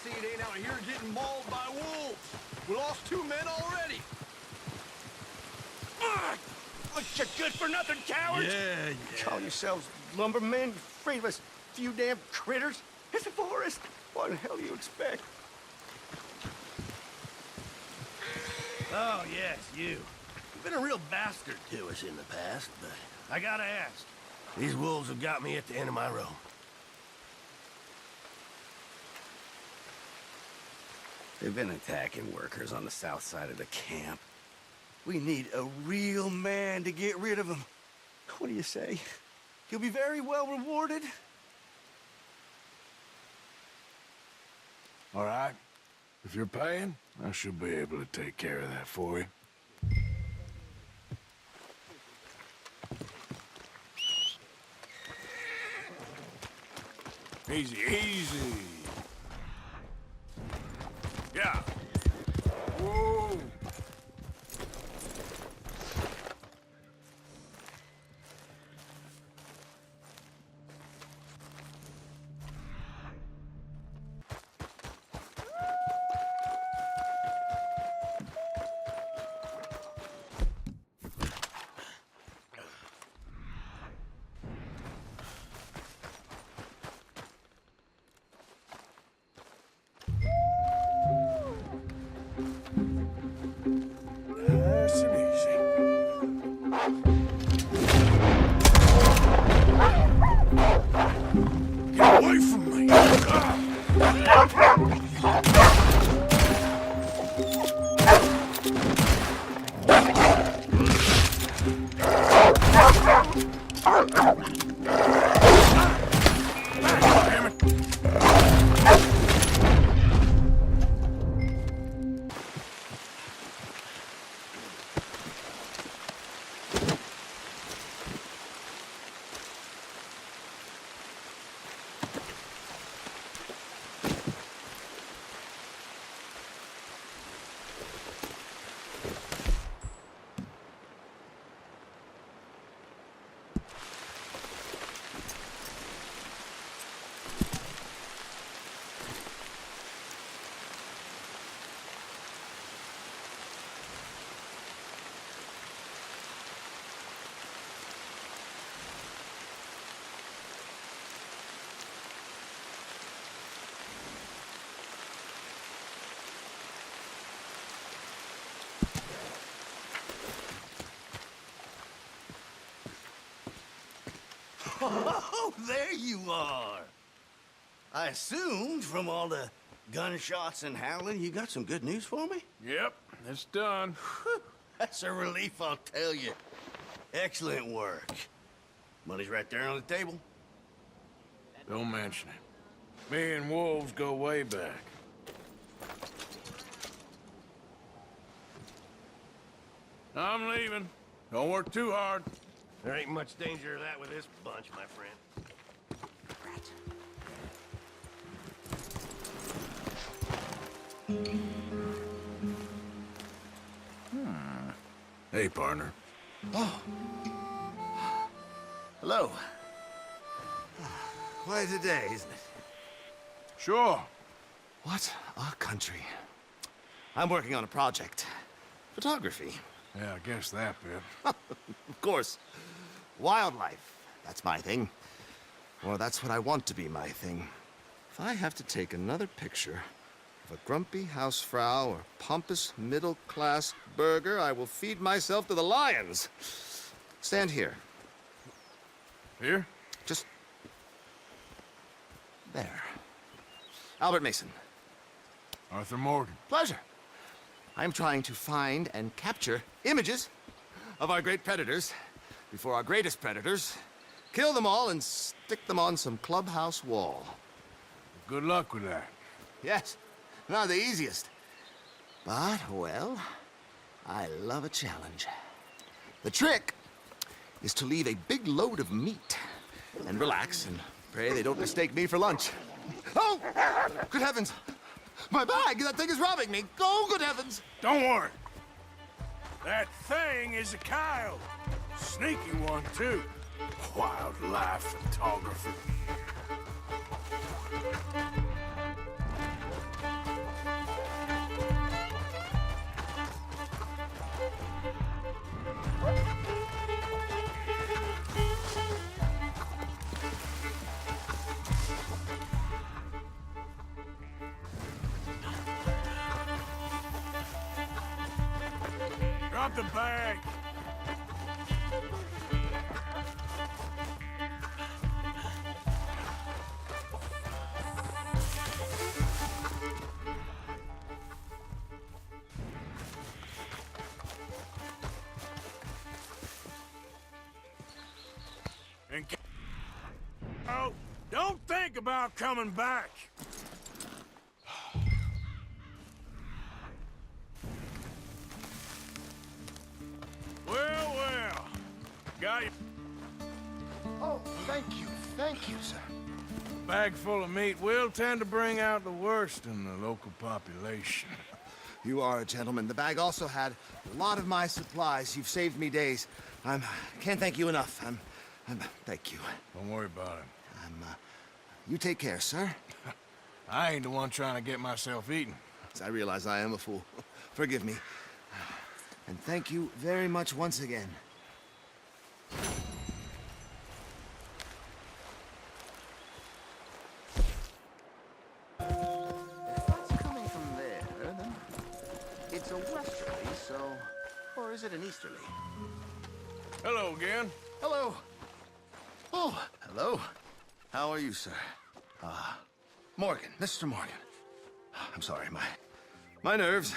see it ain't out here getting mauled by wolves. We lost 2 men already. What's you good-for-nothing cowards? Yeah. Call yourselves lumbermen, frameless few damn critters? It's a forest. What the hell do you expect? Oh, yes, you. You've been a real bastard to us in the past, but I gotta ask. These wolves have got me at the end of my rope. They've been attacking workers on the south side of the camp. We need a real man to get rid of them. What do you say? He'll be very well rewarded. All right. If you're paying, I should be able to take care of that for you. Easy, easy. Yeah. Whoa. Nice and easy. Get away from me! Damn it! Oh, there you are. I assumed from all the gunshots and howling, you got some good news for me? Yep, it's done. That's a relief, I'll tell you. Excellent work. Money's right there on the table. Don't mention it. Me and wolves go way back. I'm leaving. Don't work too hard. There ain't much danger of that with this bunch, my friend. Hey, partner. Oh. Hello. Quite a day, isn't it? Sure. What a country. I'm working on a project. Photography. Yeah, I guess that bit. Of course. Wildlife. That's my thing. Or that's what I want to be my thing. If I have to take another picture of a grumpy housefrau or pompous middle-class burger, I will feed myself to the lions. Stand here. Here? Just... there. Albert Mason. Arthur Morgan. Pleasure. I'm trying to find and capture images of our great predators before our greatest predators kill them all and stick them on some clubhouse wall. Good luck with that. Yes, not the easiest. But, well, I love a challenge. The trick is to leave a big load of meat and relax and pray they don't mistake me for lunch. Oh, good heavens! My bag! That thing is robbing me! Oh, good heavens! Don't worry. That thing is a coyote. Sneaky one, too. Wildlife photographer. about the bag? And oh, don't think about coming back. Well, got you. Oh, thank you, sir. Bag full of meat will tend to bring out the worst in the local population. You are a gentleman. The bag also had a lot of my supplies. You've saved me days. Can't thank you enough. Thank you. Don't worry about it. You take care, sir. I ain't the one trying to get myself eaten. I realize I am a fool. Forgive me. And thank you very much once again. If that's coming from there, then it's a westerly, so... Or is it an easterly? Hello again. Hello. Oh, hello. How are you, sir? Morgan, Mr. Morgan. I'm sorry, my nerves.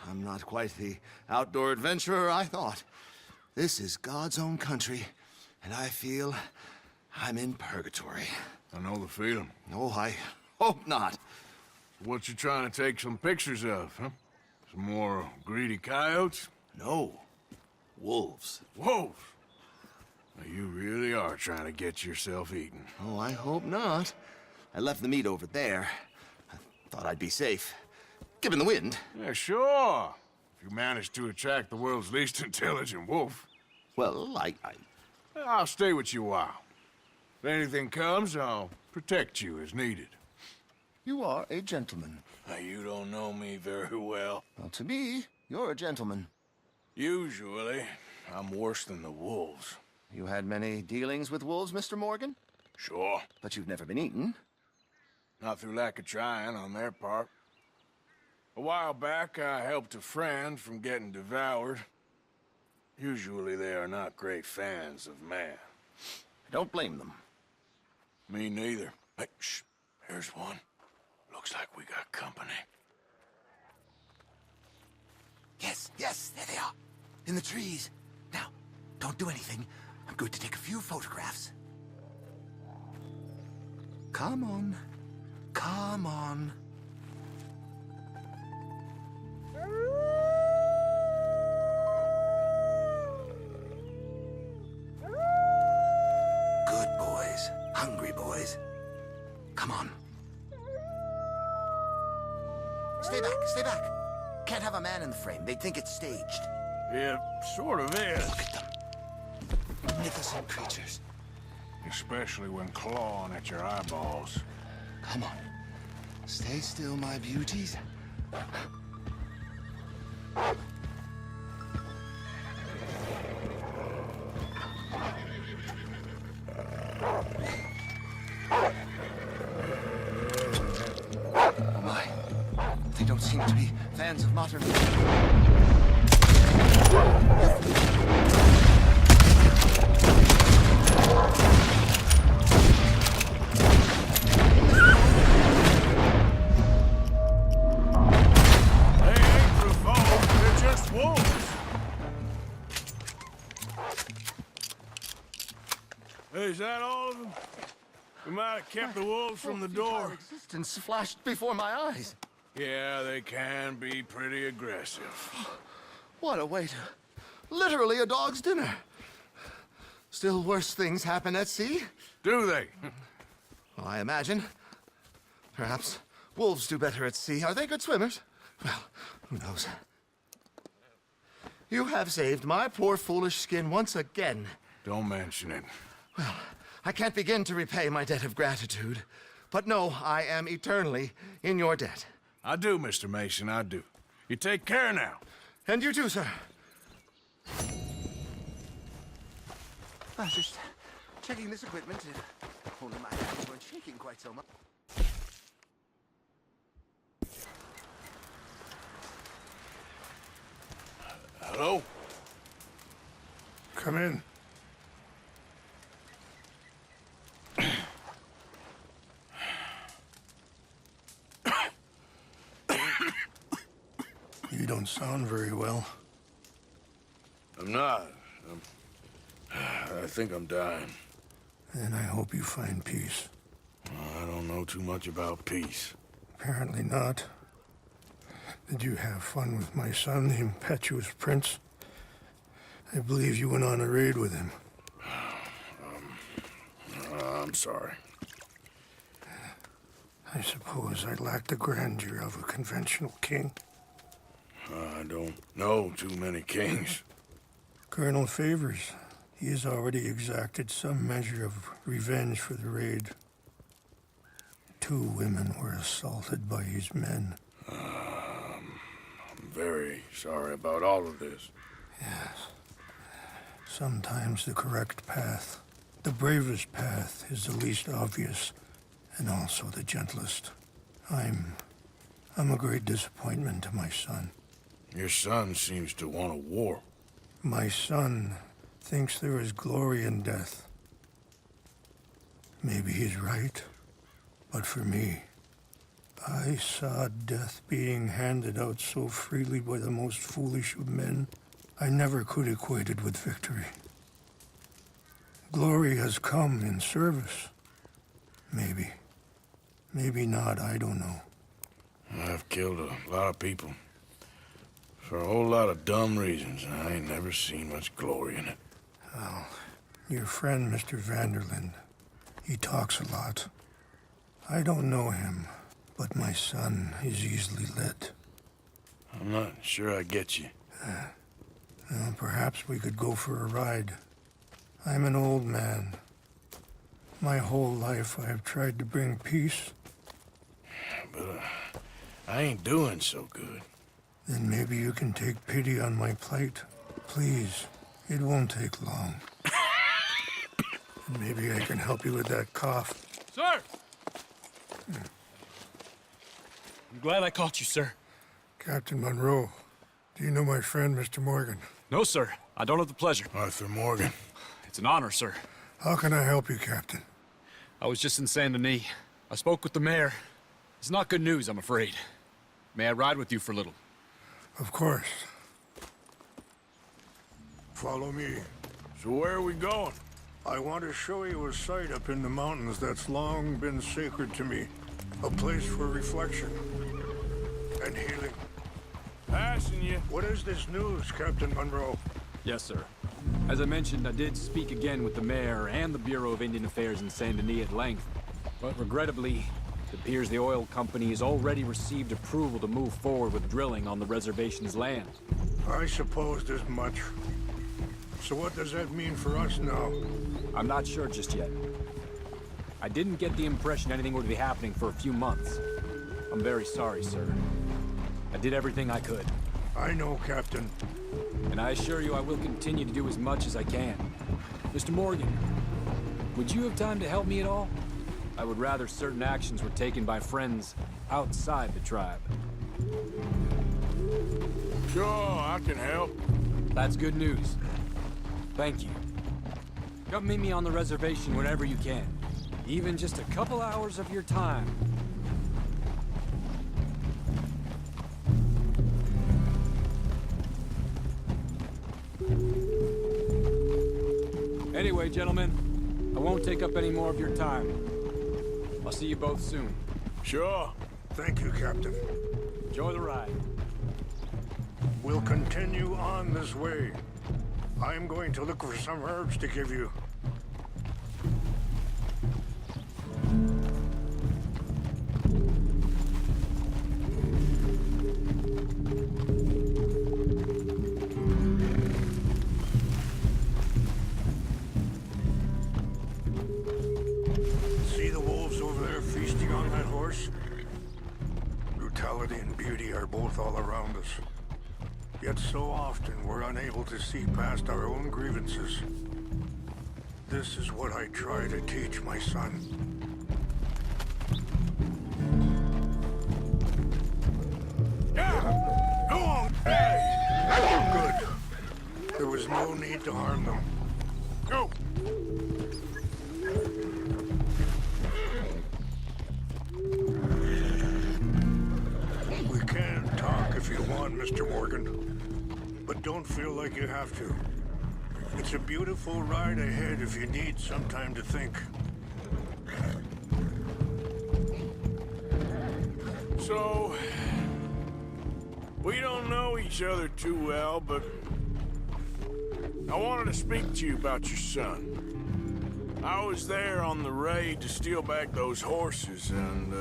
I'm not quite the outdoor adventurer I thought. This is God's own country, and I feel I'm in purgatory. I know the feeling. Oh, I hope not. What you trying to take some pictures of, huh? Some more greedy coyotes? No. Wolves. Wolves! Now, you really are trying to get yourself eaten. Oh, I hope not. I left the meat over there. I thought I'd be safe. Given the wind. Yeah, sure. If you manage to attract the world's least intelligent wolf. Well, I'll stay with you a while. If anything comes, I'll protect you as needed. You are a gentleman. Now, you don't know me very well. Well, to me, you're a gentleman. Usually, I'm worse than the wolves. You had many dealings with wolves, Mr. Morgan? Sure. But you've never been eaten. Not through lack of trying on their part. A while back, I helped a friend from getting devoured. Usually they are not great fans of man. I don't blame them. Me neither. Hey, shh. Here's one. Looks like we got company. Yes, there they are. In the trees. Now, don't do anything. I'm going to take a few photographs. Come on. Come on. Good boys. Hungry boys. Come on. Stay back. Can't have a man in the frame. They'd think it's staged. It sort of is. Look at them. Magnificent creatures. Especially when clawing at your eyeballs. Come on. Stay still, my beauties. Oh my. They don't seem to be fans of modern... Is that all of them? We might have kept the wolves from the door. Existence flashed before my eyes. Yeah, they can be pretty aggressive. What a way to... Literally a dog's dinner. Still worse things happen at sea? Do they? Well, I imagine. Perhaps wolves do better at sea. Are they good swimmers? Well, who knows? You have saved my poor foolish skin once again. Don't mention it. Well, I can't begin to repay my debt of gratitude. But no, I am eternally in your debt. I do, Mr. Mason, I do. You take care now. And you too, sir. I was just checking this equipment. If only my hands weren't shaking quite so much. Hello? Come in. You don't sound very well. I'm not. I think I'm dying. And I hope you find peace. I don't know too much about peace. Apparently not. Did you have fun with my son, the impetuous prince? I believe you went on a raid with him. I'm sorry. I suppose I lacked the grandeur of a conventional king. I don't know too many kings. Colonel Favors, he has already exacted some measure of revenge for the raid. 2 women were assaulted by his men. I'm very sorry about all of this. Yes. Sometimes the correct path, the bravest path, is the least obvious and also the gentlest. I'm a great disappointment to my son. Your son seems to want a war. My son thinks there is glory in death. Maybe he's right, but for me, I saw death being handed out so freely by the most foolish of men, I never could equate it with victory. Glory has come in service. Maybe. Maybe not, I don't know. I've killed a lot of people. For a whole lot of dumb reasons, and I ain't never seen much glory in it. Well, your friend, Mr. Vanderlyn, he talks a lot. I don't know him, but my son is easily led. I'm not sure I get you. Well, perhaps we could go for a ride. I'm an old man. My whole life I have tried to bring peace. But I ain't doing so good. Then maybe you can take pity on my plight. Please, it won't take long. And maybe I can help you with that cough. Sir! I'm glad I caught you, sir. Captain Monroe, do you know my friend, Mr. Morgan? No, sir. I don't have the pleasure. Arthur Morgan. It's an honor, sir. How can I help you, Captain? I was just in Saint Denis. I spoke with the mayor. It's not good news, I'm afraid. May I ride with you for a little? Of course. Follow me. So where are we going? I want to show you a site up in the mountains that's long been sacred to me. A place for reflection and healing. Passing you. What is this news, Captain Monroe? Yes, sir. As I mentioned, I did speak again with the mayor and the Bureau of Indian Affairs in Saint Denis at length. But regrettably, it appears the oil company has already received approval to move forward with drilling on the reservation's land. I supposed as much. So what does that mean for us now? I'm not sure just yet. I didn't get the impression anything would be happening for a few months. I'm very sorry, sir. I did everything I could. I know, Captain. And I assure you I will continue to do as much as I can. Mr. Morgan, would you have time to help me at all? I would rather certain actions were taken by friends outside the tribe. Sure, I can help. That's good news. Thank you. Come meet me on the reservation whenever you can. Even just a couple hours of your time. Anyway, gentlemen, I won't take up any more of your time. I'll see you both soon. Sure. Thank you, Captain. Enjoy the ride. We'll continue on this way. I'm going to look for some herbs to give you. See the wolves over there feasting on that horse? Brutality and beauty are both all around us. Yet so often we're unable to see past our own grievances. This is what I try to teach my son. Yeah! Go on! Hey! Good. There was no need to harm them. Go! We can talk if you want, Mr. Morgan. But don't feel like you have to. It's a beautiful ride ahead if you need some time to think. So, we don't know each other too well, but I wanted to speak to you about your son. I was there on the raid to steal back those horses, and,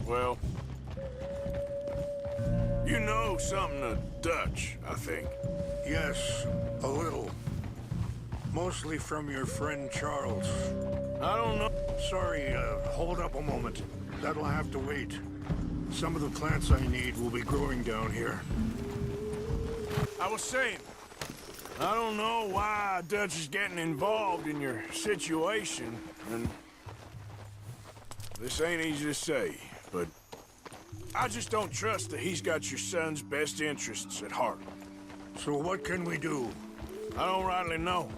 well, you know something of Dutch, I think. Yes, a little. Mostly from your friend Charles. I don't know. Sorry, hold up a moment. That'll have to wait. Some of the plants I need will be growing down here. I was saying, I don't know why Dutch is getting involved in your situation, and this ain't easy to say, but I just don't trust that he's got your son's best interests at heart. So what can we do? I don't rightly know.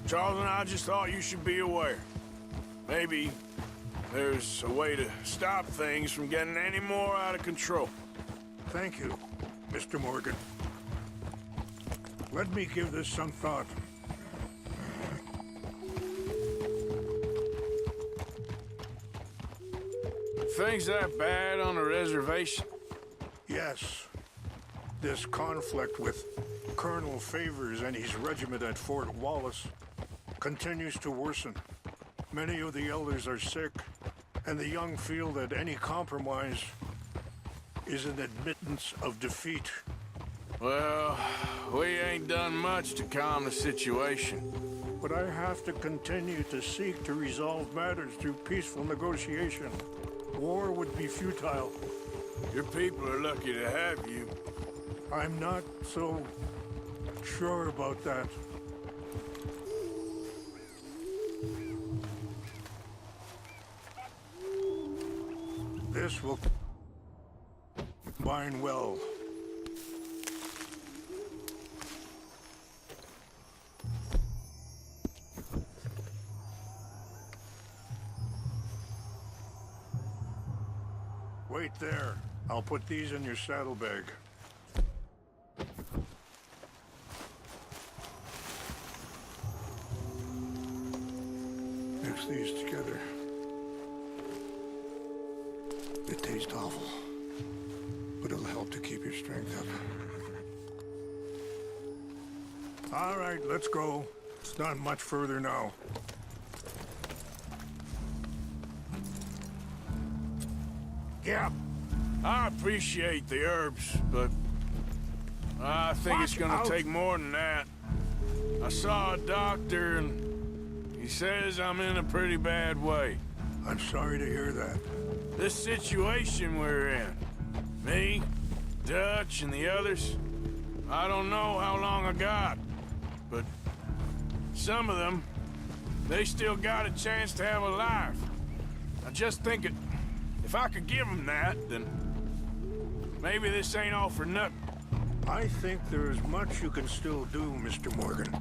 Charles and I just thought you should be aware. Maybe there's a way to stop things from getting any more out of control. Thank you, Mr. Morgan. Let me give this some thought. Things that bad on a reservation? Yes. This conflict with Colonel Favors and his regiment at Fort Wallace continues to worsen. Many of the elders are sick, and the young feel that any compromise is an admittance of defeat. Well, we ain't done much to calm the situation. But I have to continue to seek to resolve matters through peaceful negotiation. War would be futile. Your people are lucky to have you. I'm not so sure about that. This will combine well. Wait there. I'll put these in your saddlebag. Mix these together. It tastes awful, but it'll help to keep your strength up. All right, let's go. It's not much further now. Yeah. I appreciate the herbs, but I think it's gonna take more than that. I saw a doctor and he says I'm in a pretty bad way. I'm sorry to hear that. This situation we're in, me, Dutch, and the others, I don't know how long I got, but some of them, they still got a chance to have a life. I just think if I could give them that, then maybe this ain't all for nothing. I think there is much you can still do, Mr. Morgan.